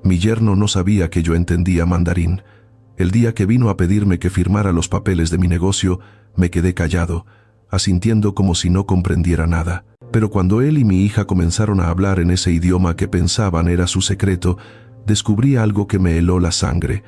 Mi yerno no sabía que yo entendía mandarín. El día que vino a pedirme que firmara los papeles de mi negocio, me quedé callado, asintiendo como si no comprendiera nada. Pero cuando él y mi hija comenzaron a hablar en ese idioma que pensaban era su secreto, descubrí algo que me heló la sangre,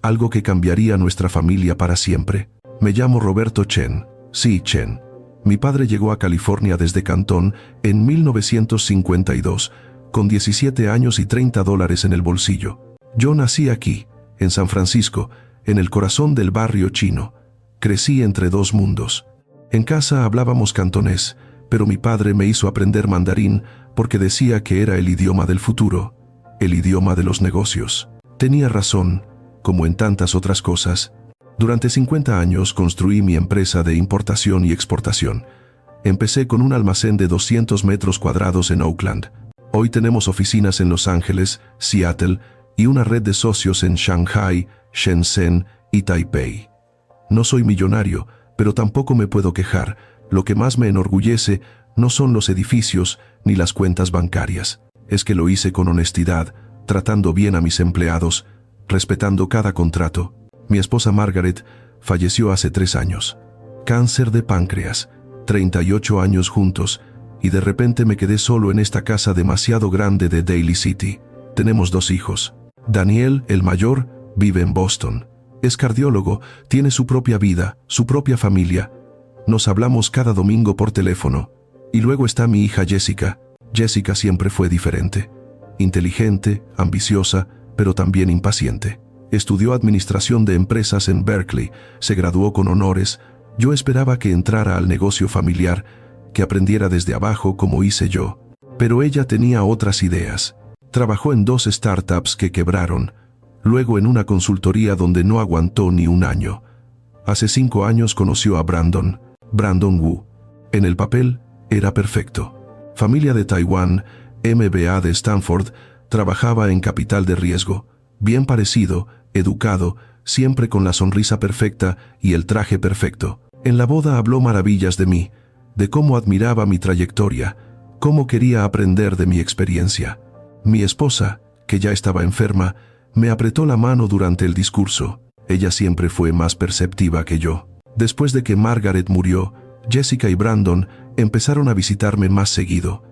algo que cambiaría nuestra familia para siempre. Me llamo Roberto Chen. Sí, Chen. Mi padre llegó a California desde Cantón en 1952, con 17 años y $30 en el bolsillo. Yo nací aquí, en San Francisco, en el corazón del barrio chino. Crecí entre dos mundos. En casa hablábamos cantonés, pero mi padre me hizo aprender mandarín porque decía que era el idioma del futuro, el idioma de los negocios. Tenía razón, como en tantas otras cosas. Durante 50 años construí mi empresa de importación y exportación. Empecé con un almacén de 200 metros cuadrados en Oakland. Hoy tenemos oficinas en Los Ángeles, Seattle y una red de socios en Shanghai, Shenzhen y Taipei. No soy millonario, pero tampoco me puedo quejar. Lo que más me enorgullece no son los edificios ni las cuentas bancarias. Es que lo hice con honestidad, tratando bien a mis empleados, respetando cada contrato. Mi esposa Margaret falleció hace 3 años. Cáncer de páncreas, 38 años juntos, y de repente me quedé solo en esta casa demasiado grande de Daly City. Tenemos 2 hijos. Daniel, el mayor, vive en Boston. Es cardiólogo, tiene su propia vida, su propia familia. Nos hablamos cada domingo por teléfono. Y luego está mi hija Jessica. Jessica siempre fue diferente. Inteligente, ambiciosa, pero también impaciente. Estudió administración de empresas en Berkeley, se graduó con honores. Yo esperaba que entrara al negocio familiar, que aprendiera desde abajo como hice yo. Pero ella tenía otras ideas. Trabajó en 2 startups que quebraron, luego en una consultoría donde no aguantó ni un año. Hace 5 años conoció a Brandon Wu. En el papel, era perfecto. Familia de Taiwán, MBA de Stanford, trabajaba en capital de riesgo, bien parecido, educado, siempre con la sonrisa perfecta y el traje perfecto. En la boda habló maravillas de mí, de cómo admiraba mi trayectoria, cómo quería aprender de mi experiencia. Mi esposa, que ya estaba enferma, me apretó la mano durante el discurso. Ella siempre fue más perceptiva que yo. Después de que Margaret murió, Jessica y Brandon empezaron a visitarme más seguido.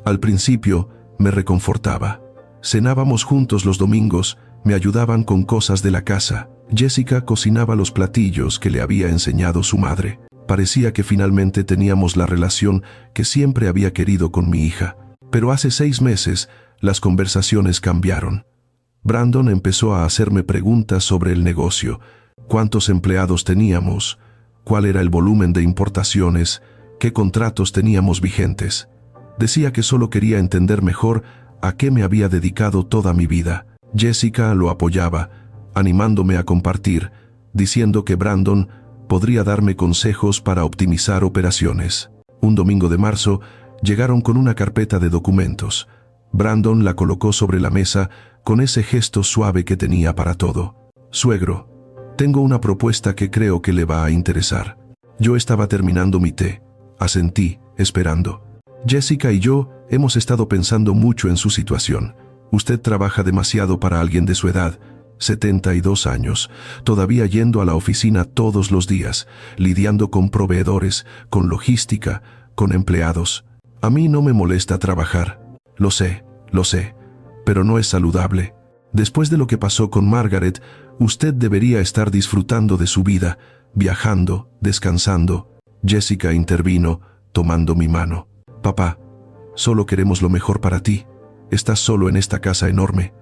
Al principio, me reconfortaba. Cenábamos juntos los domingos, me ayudaban con cosas de la casa. Jessica cocinaba los platillos que le había enseñado su madre. Parecía que finalmente teníamos la relación que siempre había querido con mi hija. Pero hace 6 meses, las conversaciones cambiaron. Brandon empezó a hacerme preguntas sobre el negocio, cuántos empleados teníamos, cuál era el volumen de importaciones, qué contratos teníamos vigentes. Decía que solo quería entender mejor a qué me había dedicado toda mi vida. Jessica lo apoyaba, animándome a compartir, diciendo que Brandon podría darme consejos para optimizar operaciones. Un domingo de marzo, llegaron con una carpeta de documentos. Brandon la colocó sobre la mesa con ese gesto suave que tenía para todo. Suegro, tengo una propuesta que creo que le va a interesar. Yo estaba terminando mi té. Asentí, esperando. Jessica y yo hemos estado pensando mucho en su situación. Usted trabaja demasiado para alguien de su edad, 72 años, todavía yendo a la oficina todos los días, lidiando con proveedores, con logística, con empleados. A mí no me molesta trabajar. Lo sé, pero no es saludable. Después de lo que pasó con Margaret, usted debería estar disfrutando de su vida, viajando, descansando. Jessica intervino, tomando mi mano. Papá, solo queremos lo mejor para ti. Estás solo en esta casa enorme.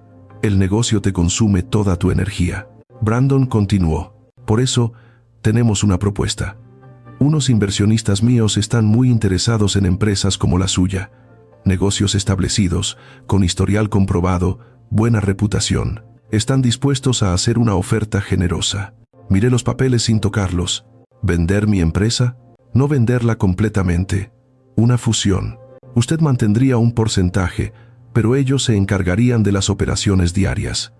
El negocio te consume toda tu energía. Brandon continuó. Por eso, tenemos una propuesta. Unos inversionistas míos están muy interesados en empresas como la suya. Negocios establecidos, con historial comprobado, buena reputación. Están dispuestos a hacer una oferta generosa. Miré los papeles sin tocarlos. ¿Vender mi empresa? No venderla completamente. Una fusión. Usted mantendría un porcentaje, pero ellos se encargarían de las operaciones diarias.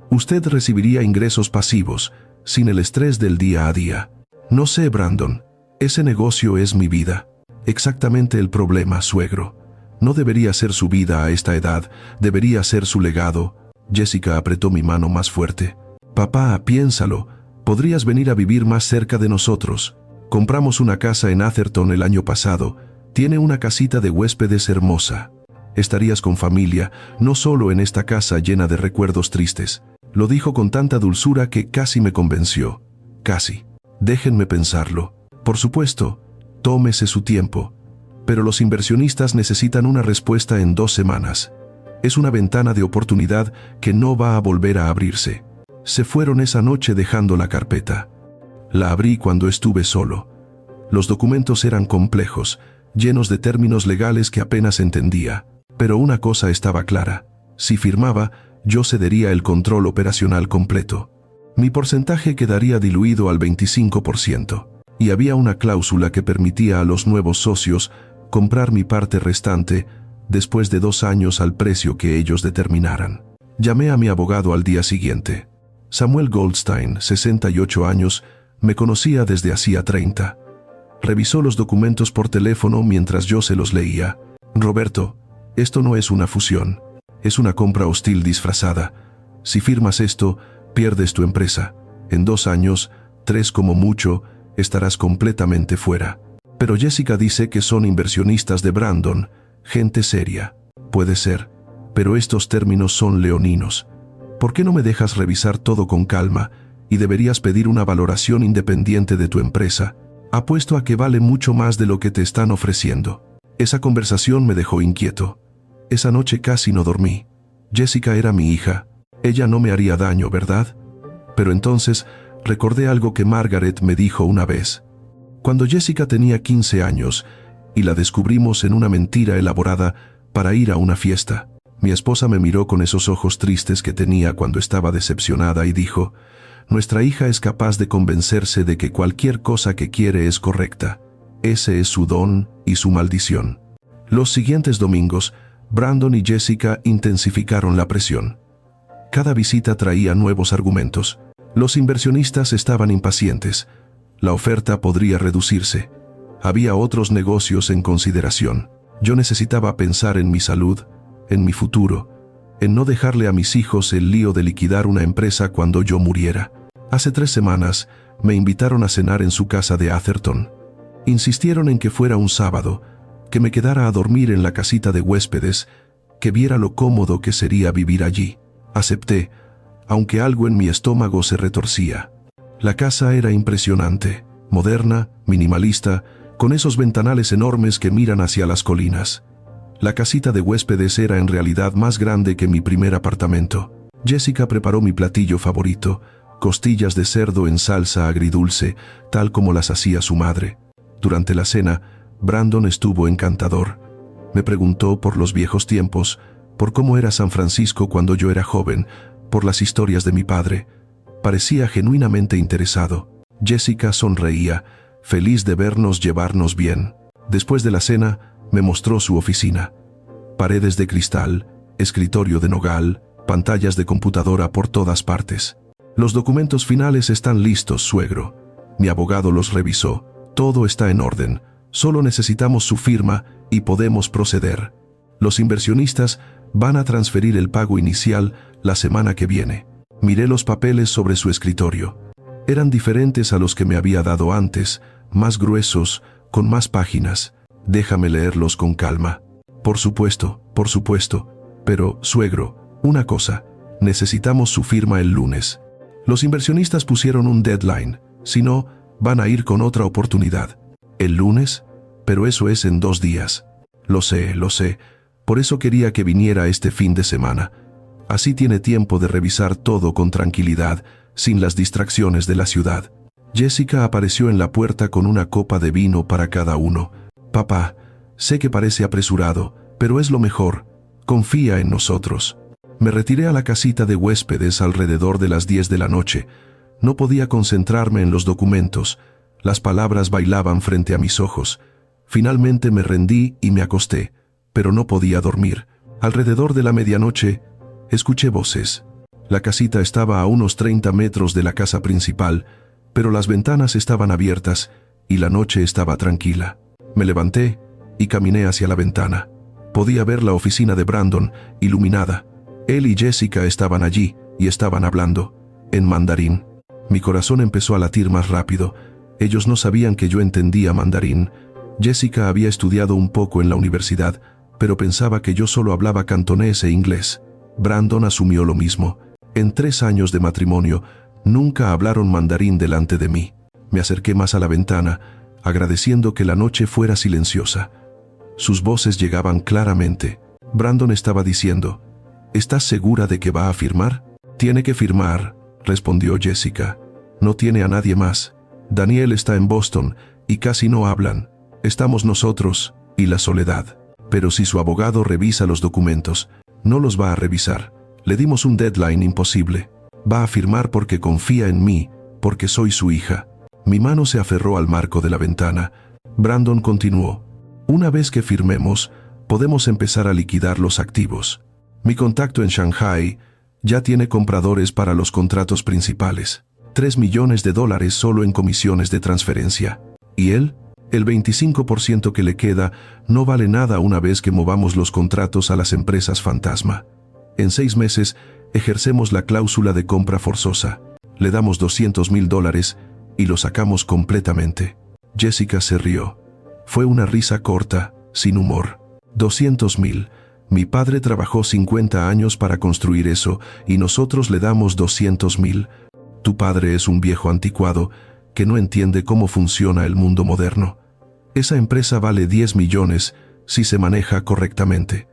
Usted recibiría ingresos pasivos, sin el estrés del día a día. No sé, Brandon. Ese negocio es mi vida. Exactamente el problema, suegro. No debería ser su vida a esta edad, debería ser su legado. Jessica apretó mi mano más fuerte. Papá, piénsalo. Podrías venir a vivir más cerca de nosotros. Compramos una casa en Atherton el año pasado. Tiene una casita de huéspedes hermosa. Estarías con familia, no solo en esta casa llena de recuerdos tristes. Lo dijo con tanta dulzura que casi me convenció. Casi. Déjenme pensarlo. Por supuesto, tómese su tiempo. Pero los inversionistas necesitan una respuesta en 2 semanas. Es una ventana de oportunidad que no va a volver a abrirse. Se fueron esa noche dejando la carpeta. La abrí cuando estuve solo. Los documentos eran complejos, llenos de términos legales que apenas entendía. Pero una cosa estaba clara. Si firmaba, yo cedería el control operacional completo. Mi porcentaje quedaría diluido al 25%. Y había una cláusula que permitía a los nuevos socios comprar mi parte restante después de 2 años al precio que ellos determinaran. Llamé a mi abogado al día siguiente. Samuel Goldstein, 68 años, me conocía desde hacía 30. Revisó los documentos por teléfono mientras yo se los leía. Roberto, esto no es una fusión. Es una compra hostil disfrazada. Si firmas esto, pierdes tu empresa. En 2 años, 3 como mucho, estarás completamente fuera. Pero Jessica dice que son inversionistas de Brandon, gente seria. Puede ser, pero estos términos son leoninos. ¿Por qué no me dejas revisar todo con calma y deberías pedir una valoración independiente de tu empresa? Apuesto a que vale mucho más de lo que te están ofreciendo. Esa conversación me dejó inquieto. Esa noche casi no dormí. Jessica era mi hija. Ella no me haría daño, ¿verdad? Pero entonces recordé algo que Margaret me dijo una vez. Cuando Jessica tenía 15 años y la descubrimos en una mentira elaborada para ir a una fiesta, mi esposa me miró con esos ojos tristes que tenía cuando estaba decepcionada y dijo, «Nuestra hija es capaz de convencerse de que cualquier cosa que quiere es correcta. Ese es su don y su maldición». Los siguientes domingos, Brandon y Jessica intensificaron la presión. Cada visita traía nuevos argumentos. Los inversionistas estaban impacientes. La oferta podría reducirse. Había otros negocios en consideración. Yo necesitaba pensar en mi salud, en mi futuro, en no dejarle a mis hijos el lío de liquidar una empresa cuando yo muriera. Hace 3 semanas me invitaron a cenar en su casa de Atherton. Insistieron en que fuera un sábado, que me quedara a dormir en la casita de huéspedes, que viera lo cómodo que sería vivir allí. Acepté, aunque algo en mi estómago se retorcía. La casa era impresionante, moderna, minimalista, con esos ventanales enormes que miran hacia las colinas. La casita de huéspedes era en realidad más grande que mi primer apartamento. Jessica preparó mi platillo favorito, costillas de cerdo en salsa agridulce, tal como las hacía su madre. Durante la cena, Brandon estuvo encantador. Me preguntó por los viejos tiempos, por cómo era San Francisco cuando yo era joven, por las historias de mi padre. Parecía genuinamente interesado. Jessica sonreía, feliz de vernos llevarnos bien. Después de la cena, me mostró su oficina. Paredes de cristal, escritorio de nogal, pantallas de computadora por todas partes. Los documentos finales están listos, suegro. Mi abogado los revisó. Todo está en orden. Solo necesitamos su firma y podemos proceder. Los inversionistas van a transferir el pago inicial la semana que viene. Miré los papeles sobre su escritorio. Eran diferentes a los que me había dado antes, más gruesos, con más páginas. Déjame leerlos con calma. Por supuesto. Pero, suegro, una cosa. Necesitamos su firma el lunes. Los inversionistas pusieron un deadline. Si no, van a ir con otra oportunidad. ¿El lunes? Pero eso es en 2 días. Lo sé. Por eso quería que viniera este fin de semana. Así tiene tiempo de revisar todo con tranquilidad, sin las distracciones de la ciudad. Jessica apareció en la puerta con una copa de vino para cada uno. Papá, sé que parece apresurado, pero es lo mejor. Confía en nosotros. Me retiré a la casita de huéspedes alrededor de las 10 de la noche. No podía concentrarme en los documentos. Las palabras bailaban frente a mis ojos. Finalmente me rendí y me acosté, pero no podía dormir. Alrededor de la medianoche, escuché voces. La casita estaba a unos 30 metros de la casa principal, pero las ventanas estaban abiertas y la noche estaba tranquila. Me levanté y caminé hacia la ventana. Podía ver la oficina de Brandon, iluminada. Él y Jessica estaban allí y estaban hablando en mandarín. Mi corazón empezó a latir más rápido. Ellos no sabían que yo entendía mandarín. Jessica había estudiado un poco en la universidad, pero pensaba que yo solo hablaba cantonés e inglés. Brandon asumió lo mismo. En 3 años de matrimonio, nunca hablaron mandarín delante de mí. Me acerqué más a la ventana, agradeciendo que la noche fuera silenciosa. Sus voces llegaban claramente. Brandon estaba diciendo, ¿estás segura de que va a firmar? Tiene que firmar, respondió Jessica. No tiene a nadie más. Daniel está en Boston y casi no hablan. Estamos nosotros y la soledad. Pero si su abogado revisa los documentos, no los va a revisar. Le dimos un deadline imposible. Va a firmar porque confía en mí, porque soy su hija. Mi mano se aferró al marco de la ventana. Brandon continuó. Una vez que firmemos, podemos empezar a liquidar los activos. Mi contacto en Shanghai ya tiene compradores para los contratos principales. $3 millones solo en comisiones de transferencia. ¿Y él? El 25% que le queda no vale nada una vez que movamos los contratos a las empresas fantasma. En 6 meses, ejercemos la cláusula de compra forzosa. Le damos $200,000 y lo sacamos completamente. Jessica se rió. Fue una risa corta, sin humor. 200,000. Mi padre trabajó 50 años para construir eso y nosotros le damos 200,000. Tu padre es un viejo anticuado que no entiende cómo funciona el mundo moderno. Esa empresa vale 10 millones si se maneja correctamente.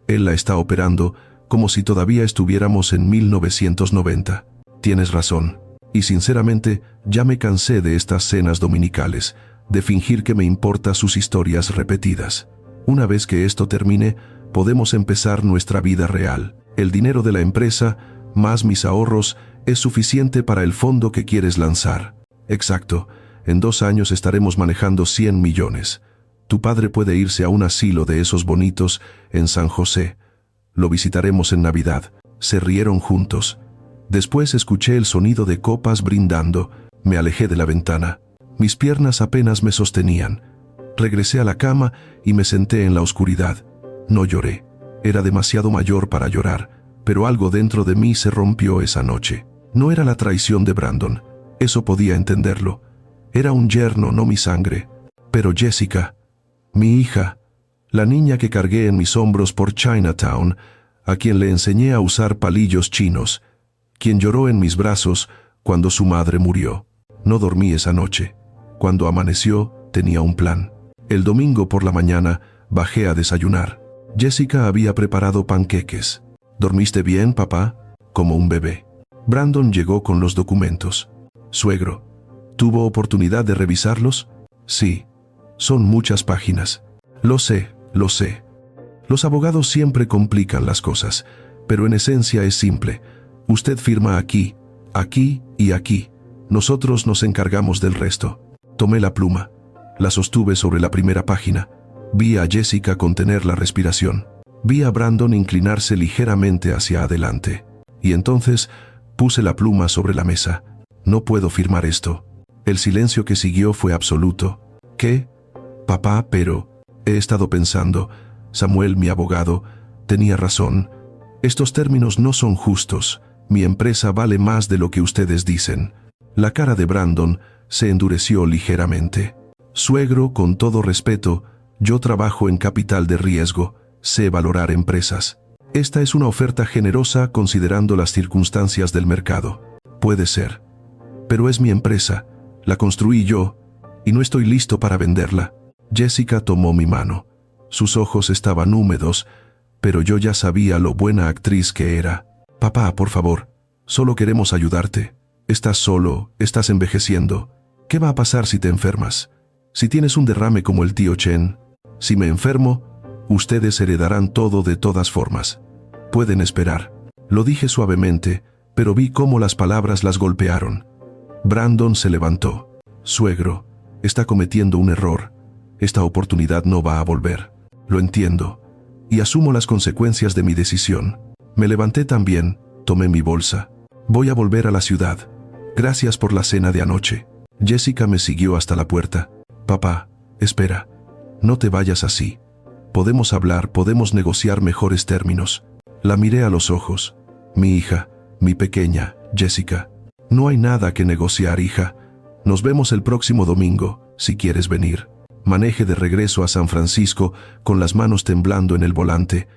Él la está operando como si todavía estuviéramos en 1990. Tienes razón. Y sinceramente, ya me cansé de estas cenas dominicales, de fingir que me importan sus historias repetidas. Una vez que esto termine, podemos empezar nuestra vida real. El dinero de la empresa, más mis ahorros, es suficiente para el fondo que quieres lanzar. Exacto. En 2 años estaremos manejando 100 millones. Tu padre puede irse a un asilo de esos bonitos en San José. Lo visitaremos en Navidad. Se rieron juntos. Después escuché el sonido de copas brindando. Me alejé de la ventana. Mis piernas apenas me sostenían. Regresé a la cama y me senté en la oscuridad. No lloré. Era demasiado mayor para llorar, pero algo dentro de mí se rompió esa noche. No era la traición de Brandon. Eso podía entenderlo. Era un yerno, no mi sangre. Pero Jessica, mi hija, la niña que cargué en mis hombros por Chinatown, a quien le enseñé a usar palillos chinos, quien lloró en mis brazos cuando su madre murió. No dormí esa noche. Cuando amaneció, tenía un plan. El domingo por la mañana, bajé a desayunar. Jessica había preparado panqueques. ¿Dormiste bien, papá? Como un bebé. Brandon llegó con los documentos. Suegro, ¿tuvo oportunidad de revisarlos? Sí. Son muchas páginas. Lo sé, lo sé. Los abogados siempre complican las cosas, pero en esencia es simple. Usted firma aquí, aquí y aquí. Nosotros nos encargamos del resto. Tomé la pluma. La sostuve sobre la primera página. Vi a Jessica contener la respiración. Vi a Brandon inclinarse ligeramente hacia adelante. Y entonces puse la pluma sobre la mesa. No puedo firmar esto. El silencio que siguió fue absoluto. ¿Qué? Papá, pero... He estado pensando. Samuel, mi abogado, tenía razón. Estos términos no son justos. Mi empresa vale más de lo que ustedes dicen. La cara de Brandon se endureció ligeramente. Suegro, con todo respeto, yo trabajo en capital de riesgo. Sé valorar empresas. Esta es una oferta generosa considerando las circunstancias del mercado. Puede ser. Pero es mi empresa. La construí yo y no estoy listo para venderla. Jessica tomó mi mano. Sus ojos estaban húmedos, pero yo ya sabía lo buena actriz que era. Papá, por favor, solo queremos ayudarte. Estás solo, estás envejeciendo. ¿Qué va a pasar si te enfermas? Si tienes un derrame como el tío Chen. Si me enfermo, ustedes heredarán todo de todas formas. Pueden esperar. Lo dije suavemente, pero vi cómo las palabras las golpearon. Brandon se levantó. Suegro, está cometiendo un error. Esta oportunidad no va a volver. Lo entiendo. Y asumo las consecuencias de mi decisión. Me levanté también, tomé mi bolsa. Voy a volver a la ciudad. Gracias por la cena de anoche. Jessica me siguió hasta la puerta. Papá, espera. No te vayas así. Podemos hablar, podemos negociar mejores términos. La miré a los ojos. Mi hija, mi pequeña, Jessica. No hay nada que negociar, hija. Nos vemos el próximo domingo, si quieres venir. Manejé de regreso a San Francisco con las manos temblando en el volante,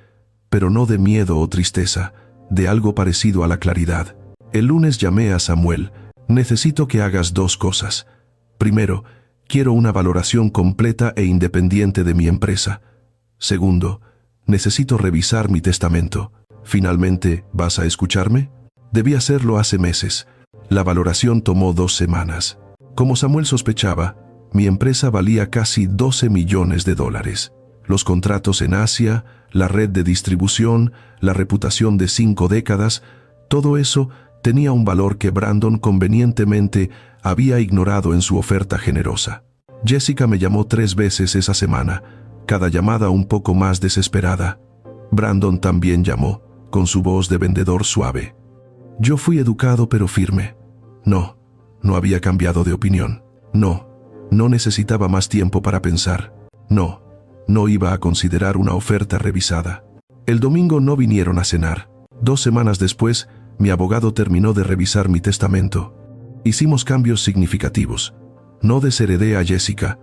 pero no de miedo o tristeza, de algo parecido a la claridad. El lunes llamé a Samuel. Necesito que hagas 2 cosas. Primero, quiero una valoración completa e independiente de mi empresa. Segundo, necesito revisar mi testamento. Finalmente, ¿vas a escucharme? Debí hacerlo hace meses. La valoración tomó 2 semanas. Como Samuel sospechaba, mi empresa valía casi $12 millones. Los contratos en Asia, la red de distribución, la reputación de 5 décadas, todo eso tenía un valor que Brandon convenientemente había ignorado en su oferta generosa. Jessica me llamó 3 veces esa semana, cada llamada un poco más desesperada. Brandon también llamó, con su voz de vendedor suave. Yo fui educado pero firme. No había cambiado de opinión. No necesitaba más tiempo para pensar. No iba a considerar una oferta revisada. El domingo no vinieron a cenar. 2 semanas después, mi abogado terminó de revisar mi testamento. Hicimos cambios significativos. No desheredé a Jessica,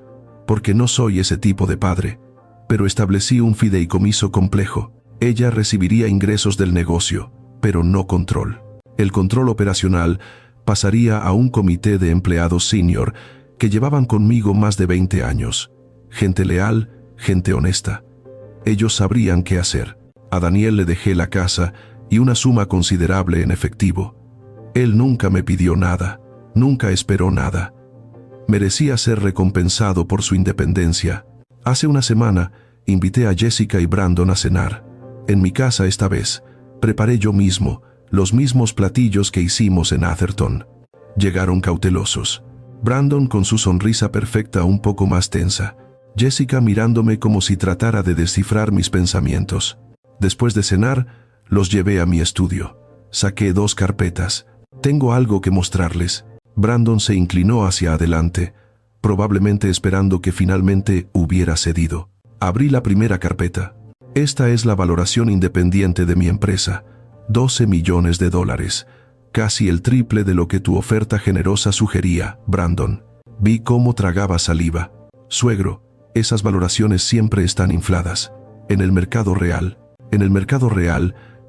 porque no soy ese tipo de padre, pero establecí un fideicomiso complejo. Ella recibiría ingresos del negocio, pero no control. El control operacional pasaría a un comité de empleados senior que llevaban conmigo más de 20 años. Gente leal, gente honesta. Ellos sabrían qué hacer. A Daniel le dejé la casa y una suma considerable en efectivo. Él nunca me pidió nada, nunca esperó nada. Merecía ser recompensado por su independencia. Hace una semana, invité a Jessica y Brandon a cenar. En mi casa esta vez, preparé yo mismo los mismos platillos que hicimos en Atherton. Llegaron cautelosos. Brandon con su sonrisa perfecta un poco más tensa. Jessica mirándome como si tratara de descifrar mis pensamientos. Después de cenar, los llevé a mi estudio. Saqué 2 carpetas. Tengo algo que mostrarles. Brandon se inclinó hacia adelante, probablemente esperando que finalmente hubiera cedido. Abrí la primera carpeta. Esta es la valoración independiente de mi empresa. $12 millones, casi el triple de lo que tu oferta generosa sugería, Brandon. Vi cómo tragaba saliva. Suegro, esas valoraciones siempre están infladas. En el mercado real,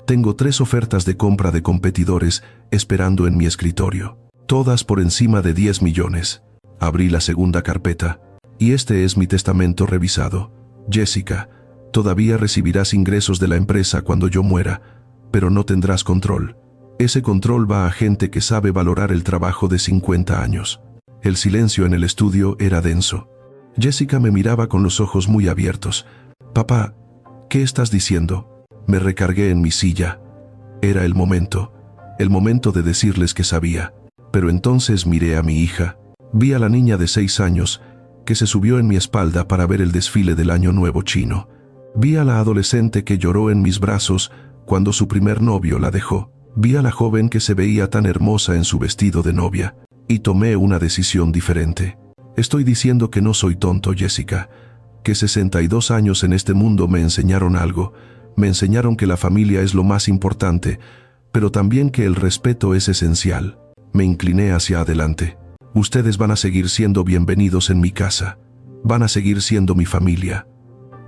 tengo 3 ofertas de compra de competidores esperando en mi escritorio, todas por encima de 10 millones. Abrí la segunda carpeta, y este es mi testamento revisado. Jessica, todavía recibirás ingresos de la empresa cuando yo muera, pero no tendrás control. Ese control va a gente que sabe valorar el trabajo de 50 años. El silencio en el estudio era denso. Jessica me miraba con los ojos muy abiertos. Papá, ¿qué estás diciendo? Me recargué en mi silla. Era el momento de decirles que sabía. Pero entonces miré a mi hija. Vi a la niña de 6 años que se subió en mi espalda para ver el desfile del Año Nuevo chino. Vi a la adolescente que lloró en mis brazos cuando su primer novio la dejó. Vi a la joven que se veía tan hermosa en su vestido de novia, y tomé una decisión diferente. Estoy diciendo que no soy tonto, Jessica, que 62 años en este mundo me enseñaron algo. Me enseñaron que la familia es lo más importante, pero también que el respeto es esencial. Me incliné hacia adelante. Ustedes van a seguir siendo bienvenidos en mi casa. Van a seguir siendo mi familia,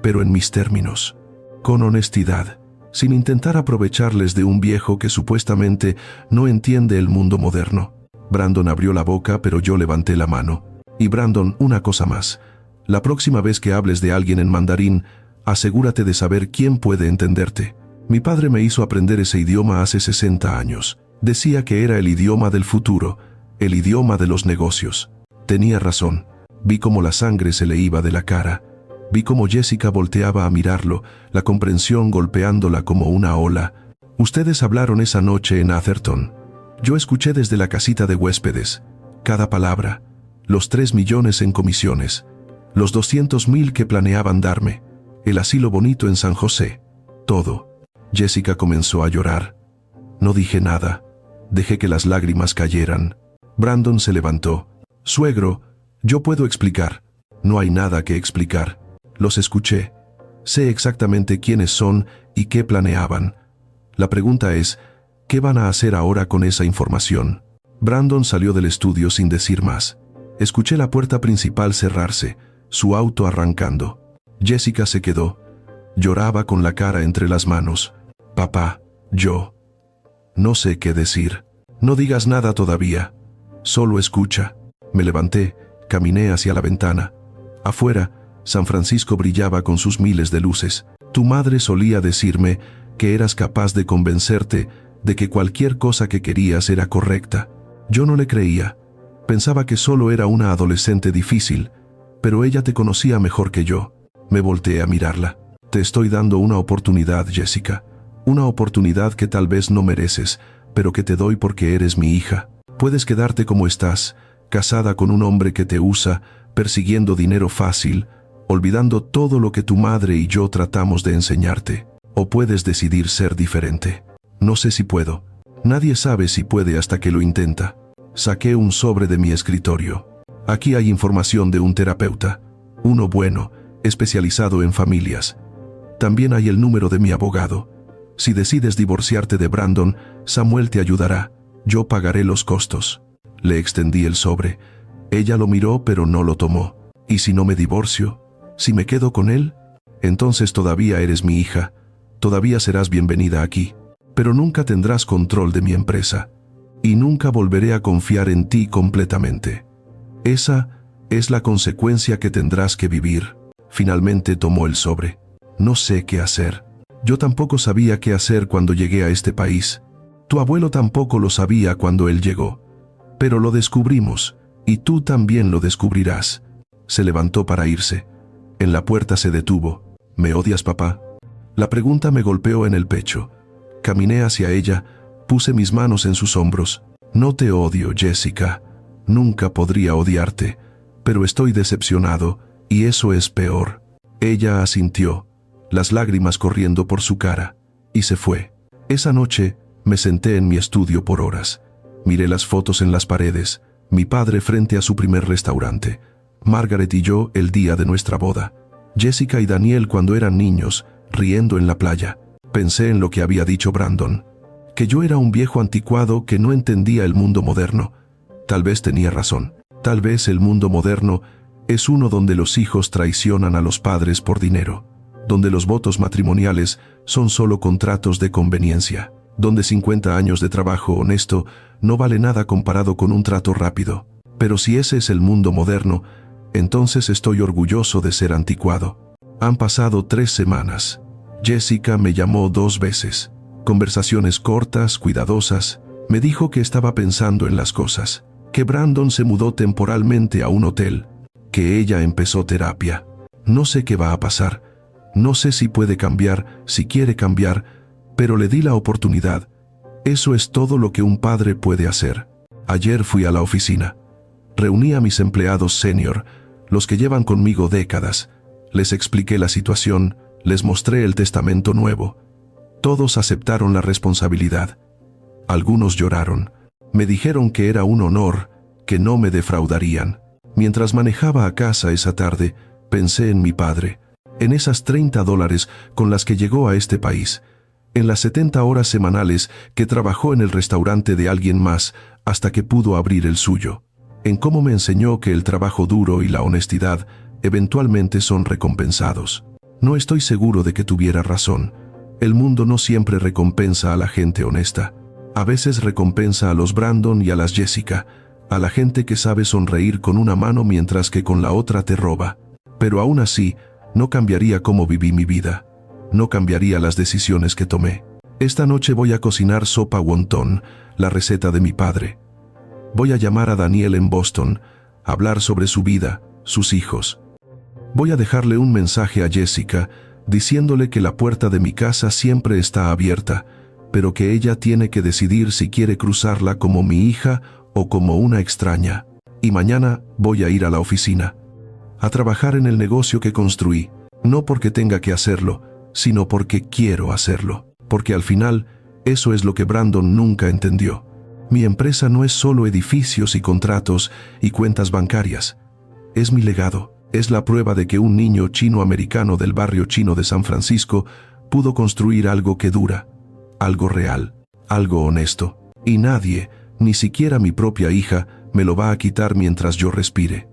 pero en mis términos, con honestidad, sin intentar aprovecharles de un viejo que supuestamente no entiende el mundo moderno. Brandon abrió la boca, pero yo levanté la mano. Y Brandon, una cosa más. La próxima vez que hables de alguien en mandarín, asegúrate de saber quién puede entenderte. Mi padre me hizo aprender ese idioma hace 60 años. Decía que era el idioma del futuro, el idioma de los negocios. Tenía razón. Vi cómo la sangre se le iba de la cara. Vi cómo Jessica volteaba a mirarlo, la comprensión golpeándola como una ola. Ustedes hablaron esa noche en Atherton. Yo escuché desde la casita de huéspedes. Cada palabra. Los 3 millones en comisiones. Los 200,000 que planeaban darme. El asilo bonito en San José. Todo. Jessica comenzó a llorar. No dije nada. Dejé que las lágrimas cayeran. Brandon se levantó. Suegro, yo puedo explicar. No hay nada que explicar. Los escuché. Sé exactamente quiénes son y qué planeaban. La pregunta es, ¿qué van a hacer ahora con esa información? Brandon salió del estudio sin decir más. Escuché la puerta principal cerrarse, su auto arrancando. Jessica se quedó. Lloraba con la cara entre las manos. Papá, yo no sé qué decir. No digas nada todavía. Solo escucha. Me levanté, caminé hacia la ventana. Afuera, San Francisco brillaba con sus miles de luces. Tu madre solía decirme que eras capaz de convencerte de que cualquier cosa que querías era correcta. Yo no le creía. Pensaba que solo era una adolescente difícil, pero ella te conocía mejor que yo. Me volteé a mirarla. Te estoy dando una oportunidad, Jessica. Una oportunidad que tal vez no mereces, pero que te doy porque eres mi hija. Puedes quedarte como estás, casada con un hombre que te usa, persiguiendo dinero fácil, olvidando todo lo que tu madre y yo tratamos de enseñarte. O puedes decidir ser diferente. No sé si puedo. Nadie sabe si puede hasta que lo intenta. Saqué un sobre de mi escritorio. Aquí hay información de un terapeuta. Uno bueno, especializado en familias. También hay el número de mi abogado. Si decides divorciarte de Brandon, Samuel te ayudará. Yo pagaré los costos. Le extendí el sobre. Ella lo miró pero no lo tomó. ¿Y si no me divorcio? ¿Si me quedo con él? Entonces todavía eres mi hija. Todavía serás bienvenida aquí. Pero nunca tendrás control de mi empresa. Y nunca volveré a confiar en ti completamente. Esa es la consecuencia que tendrás que vivir. Finalmente tomó el sobre. No sé qué hacer. Yo tampoco sabía qué hacer cuando llegué a este país. Tu abuelo tampoco lo sabía cuando él llegó. Pero lo descubrimos, y tú también lo descubrirás. Se levantó para irse. En la puerta se detuvo. ¿Me odias, papá? La pregunta me golpeó en el pecho. Caminé hacia ella, puse mis manos en sus hombros. No te odio, Jessica. Nunca podría odiarte, pero estoy decepcionado, y eso es peor. Ella asintió, las lágrimas corriendo por su cara, y se fue. Esa noche me senté en mi estudio por horas. Miré las fotos en las paredes, mi padre frente a su primer restaurante, Margaret y yo el día de nuestra boda, Jessica y Daniel cuando eran niños, riendo en la playa. Pensé en lo que había dicho Brandon, que yo era un viejo anticuado que no entendía el mundo moderno. Tal vez tenía razón. Tal vez el mundo moderno es uno donde los hijos traicionan a los padres por dinero, donde los votos matrimoniales son solo contratos de conveniencia, donde 50 años de trabajo honesto no vale nada comparado con un trato rápido. Pero si ese es el mundo moderno, entonces estoy orgulloso de ser anticuado. Han pasado 3 semanas. Jessica me llamó 2 veces. Conversaciones cortas, cuidadosas. Me dijo que estaba pensando en las cosas, que Brandon se mudó temporalmente a un hotel, que ella empezó terapia. No sé qué va a pasar. No sé si puede cambiar, si quiere cambiar, pero le di la oportunidad. Eso es todo lo que un padre puede hacer. Ayer fui a la oficina. Reuní a mis empleados senior, los que llevan conmigo décadas. Les expliqué la situación, les mostré el testamento nuevo. Todos aceptaron la responsabilidad. Algunos lloraron. Me dijeron que era un honor, que no me defraudarían. Mientras manejaba a casa esa tarde, pensé en mi padre, en esas $30 con las que llegó a este país, en las 70 horas semanales que trabajó en el restaurante de alguien más hasta que pudo abrir el suyo, en cómo me enseñó que el trabajo duro y la honestidad eventualmente son recompensados. No estoy seguro de que tuviera razón. El mundo no siempre recompensa a la gente honesta. A veces recompensa a los Brandon y a las Jessica, a la gente que sabe sonreír con una mano mientras que con la otra te roba. Pero aún así, no cambiaría cómo viví mi vida. No cambiaría las decisiones que tomé. Esta noche voy a cocinar sopa wonton, la receta de mi padre. Voy a llamar a Daniel en Boston, hablar sobre su vida, sus hijos. Voy a dejarle un mensaje a Jessica, diciéndole que la puerta de mi casa siempre está abierta, pero que ella tiene que decidir si quiere cruzarla como mi hija o como una extraña. Y mañana voy a ir a la oficina, a trabajar en el negocio que construí, no porque tenga que hacerlo, sino porque quiero hacerlo, porque al final, eso es lo que Brandon nunca entendió. Mi empresa no es solo edificios y contratos y cuentas bancarias. Es mi legado. Es la prueba de que un niño chino-americano del barrio chino de San Francisco pudo construir algo que dura, algo real, algo honesto. Y nadie, ni siquiera mi propia hija, me lo va a quitar mientras yo respire.